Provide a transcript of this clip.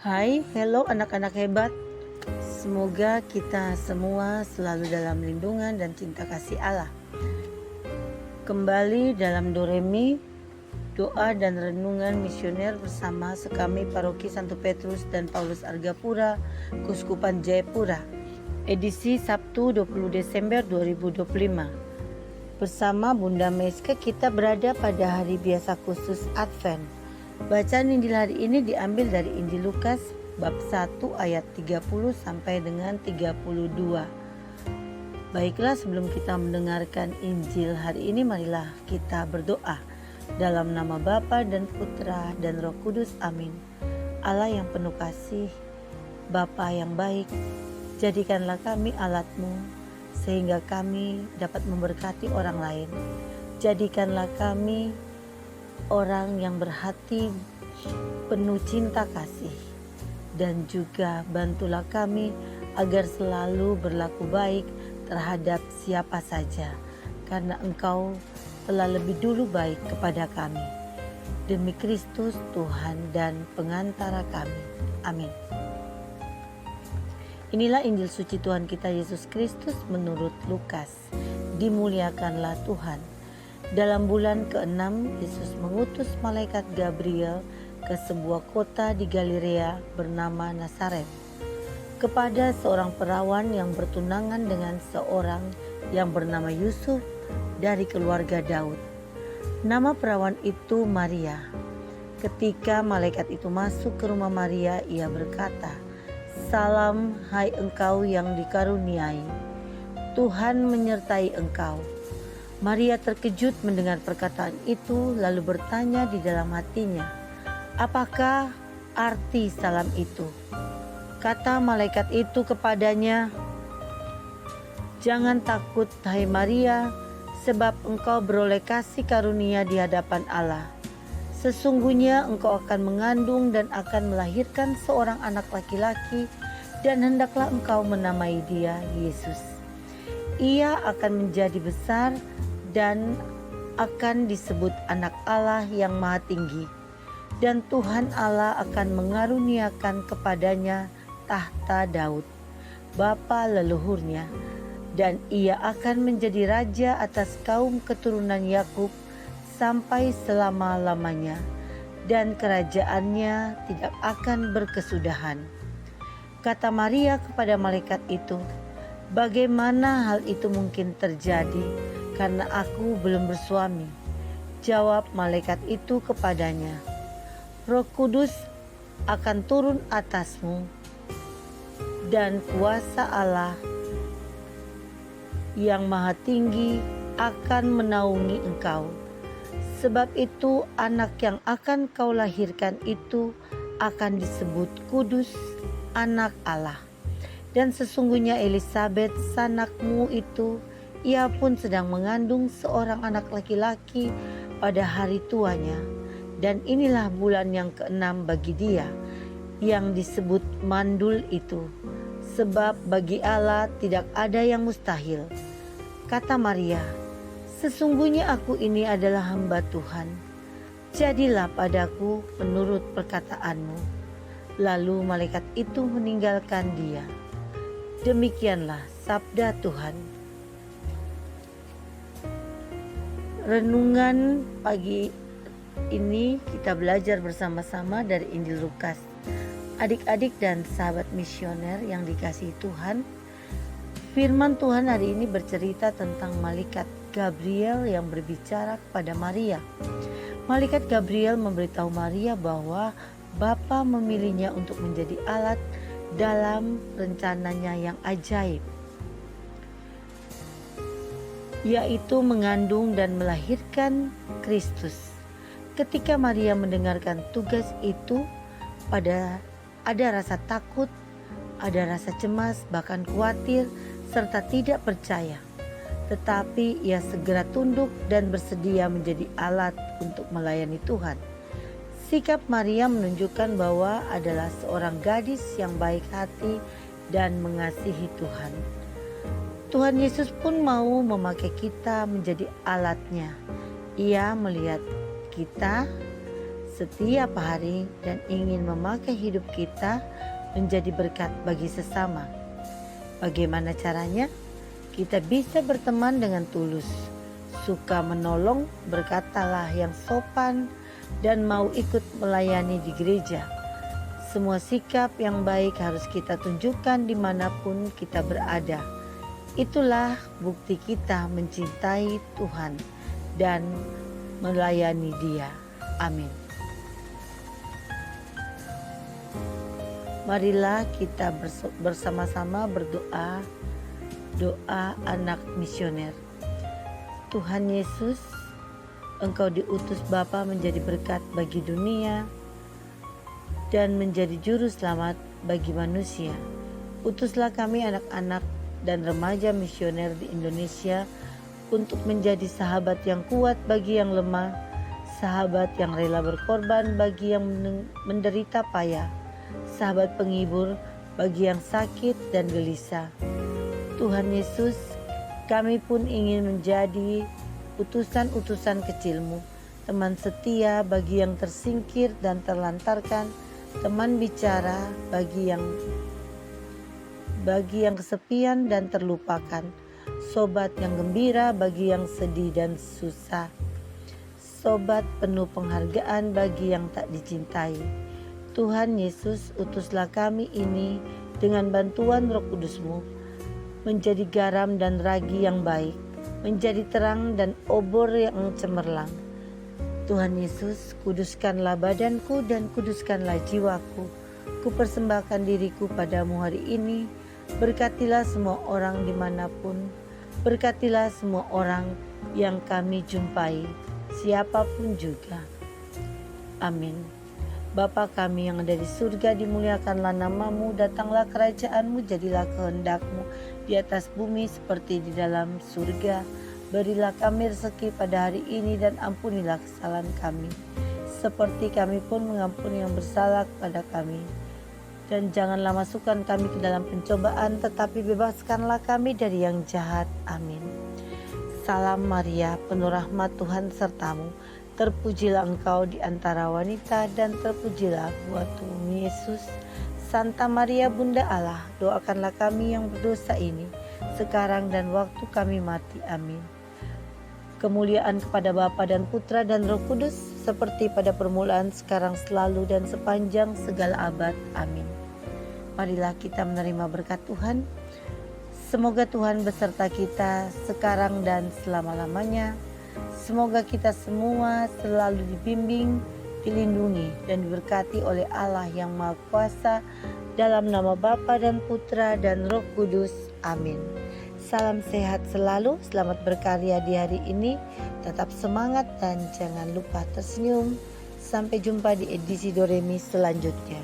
Hai, hello anak-anak hebat. Semoga kita semua selalu dalam lindungan dan cinta kasih Allah. Kembali dalam Doremi, doa dan renungan misioner bersama sekami Paroki Santo Petrus dan Paulus Argapura, Kuskupan Jayapura. Edisi Sabtu 20 Desember 2025. Bersama Bunda Meska kita berada pada hari biasa khusus Advent. Bacaan Injil hari ini diambil dari Injil Lukas bab 1 ayat 30 sampai dengan 32. Baiklah, sebelum kita mendengarkan Injil hari ini, marilah kita berdoa. Dalam nama Bapa dan Putra dan Roh Kudus, amin. Allah yang penuh kasih, Bapa yang baik, jadikanlah kami alat-Mu sehingga kami dapat memberkati orang lain. Jadikanlah kami orang yang berhati penuh cinta kasih, dan juga bantulah kami agar selalu berlaku baik terhadap siapa saja, karena Engkau telah lebih dulu baik kepada kami. Demi Kristus Tuhan dan pengantara kami. Amin. Inilah Injil suci Tuhan kita Yesus Kristus menurut Lukas. Dimuliakanlah Tuhan. Dalam bulan ke-6, Yesus mengutus malaikat Gabriel ke sebuah kota di Galilea bernama Nazaret, kepada seorang perawan yang bertunangan dengan seorang yang bernama Yusuf dari keluarga Daud. Nama perawan itu Maria. Ketika malaikat itu masuk ke rumah Maria, ia berkata, "Salam, hai engkau yang dikaruniai, Tuhan menyertai engkau." Maria terkejut mendengar perkataan itu, lalu bertanya di dalam hatinya, "Apakah arti salam itu?" Kata malaikat itu kepadanya, "Jangan takut, hai Maria, sebab engkau beroleh kasih karunia di hadapan Allah. Sesungguhnya engkau akan mengandung dan akan melahirkan seorang anak laki-laki, dan hendaklah engkau menamai dia Yesus. Ia akan menjadi besar dan akan disebut anak Allah yang Maha Tinggi, dan Tuhan Allah akan mengaruniakan kepadanya tahta Daud, bapa leluhurnya, dan ia akan menjadi raja atas kaum keturunan Yakub sampai selama-lamanya, dan kerajaannya tidak akan berkesudahan." Kata Maria kepada malaikat itu, "Bagaimana hal itu mungkin terjadi, karena aku belum bersuami?" Jawab malaikat itu kepadanya, "Roh Kudus akan turun atasmu, dan kuasa Allah yang Maha Tinggi akan menaungi engkau. Sebab itu anak yang akan kau lahirkan itu akan disebut kudus, anak Allah. Dan sesungguhnya Elisabet sanakmu itu, ia pun sedang mengandung seorang anak laki-laki pada hari tuanya. Dan inilah bulan yang ke-6 bagi dia, yang disebut mandul itu. Sebab bagi Allah tidak ada yang mustahil." Kata Maria, "Sesungguhnya aku ini adalah hamba Tuhan. Jadilah padaku menurut perkataanmu." Lalu malaikat itu meninggalkan dia. Demikianlah sabda Tuhan. Renungan pagi ini kita belajar bersama-sama dari Injil Lukas. Adik-adik dan sahabat misioner yang dikasihi Tuhan, firman Tuhan hari ini bercerita tentang malaikat Gabriel yang berbicara kepada Maria. Malaikat Gabriel memberitahu Maria bahwa Bapa memilihnya untuk menjadi alat dalam rencananya yang ajaib, yaitu mengandung dan melahirkan Kristus. Ketika Maria mendengarkan tugas itu, ada rasa takut, ada rasa cemas, bahkan khawatir, serta tidak percaya. Tetapi ia segera tunduk dan bersedia menjadi alat untuk melayani Tuhan. Sikap Maria menunjukkan bahwa adalah seorang gadis yang baik hati dan mengasihi Tuhan. Tuhan Yesus pun mau memakai kita menjadi alatnya. Ia melihat kita setiap hari dan ingin memakai hidup kita menjadi berkat bagi sesama. Bagaimana caranya? Kita bisa berteman dengan tulus, suka menolong, berkatalah yang sopan, dan mau ikut melayani di gereja. Semua sikap yang baik harus kita tunjukkan dimanapun kita berada. Itulah bukti kita mencintai Tuhan dan melayani Dia. Amin. Marilah kita bersama-sama berdoa, doa anak misioner. Tuhan Yesus, Engkau diutus Bapa menjadi berkat bagi dunia dan menjadi juru selamat bagi manusia. Utuslah kami anak-anak dan remaja misioner di Indonesia untuk menjadi sahabat yang kuat bagi yang lemah, sahabat yang rela berkorban bagi yang menderita payah, sahabat penghibur bagi yang sakit dan gelisah. Tuhan Yesus, kami pun ingin menjadi utusan-utusan kecil-Mu, teman setia bagi yang tersingkir dan terlantarkan, teman bicara bagi yang kesepian dan terlupakan, sobat yang gembira bagi yang sedih dan susah, sobat penuh penghargaan bagi yang tak dicintai. Tuhan Yesus, utuslah kami ini dengan bantuan Roh Kudus-Mu, menjadi garam dan ragi yang baik, menjadi terang dan obor yang cemerlang. Tuhan Yesus, kuduskanlah badanku dan kuduskanlah jiwaku. Kupersembahkan diriku padamu hari ini. Berkatilah semua orang dimanapun. Berkatilah semua orang yang kami jumpai, siapapun juga. Amin. Bapa kami yang ada di surga, dimuliakanlah namamu, datanglah kerajaanmu, jadilah kehendakmu di atas bumi seperti di dalam surga. Berilah kami rezeki pada hari ini dan ampunilah kesalahan kami, seperti kami pun mengampuni yang bersalah kepada kami. Dan janganlah masukkan kami ke dalam pencobaan, tetapi bebaskanlah kami dari yang jahat. Amin. Salam Maria, penuh rahmat Tuhan sertamu. Terpujilah engkau di antara wanita dan terpujilah buah tubuhmu Yesus. Santa Maria Bunda Allah, doakanlah kami yang berdosa ini, sekarang dan waktu kami mati. Amin. Kemuliaan kepada Bapa dan Putra dan Roh Kudus, seperti pada permulaan, sekarang, selalu, dan sepanjang segala abad. Amin. Marilah kita menerima berkat Tuhan. Semoga Tuhan beserta kita sekarang dan selama-lamanya. Semoga kita semua selalu dibimbing, dilindungi, dan diberkati oleh Allah yang Maha Kuasa, dalam nama Bapa dan Putra dan Roh Kudus. Amin. Salam sehat selalu, selamat berkarya di hari ini, tetap semangat dan jangan lupa tersenyum. Sampai jumpa di edisi Doremi selanjutnya.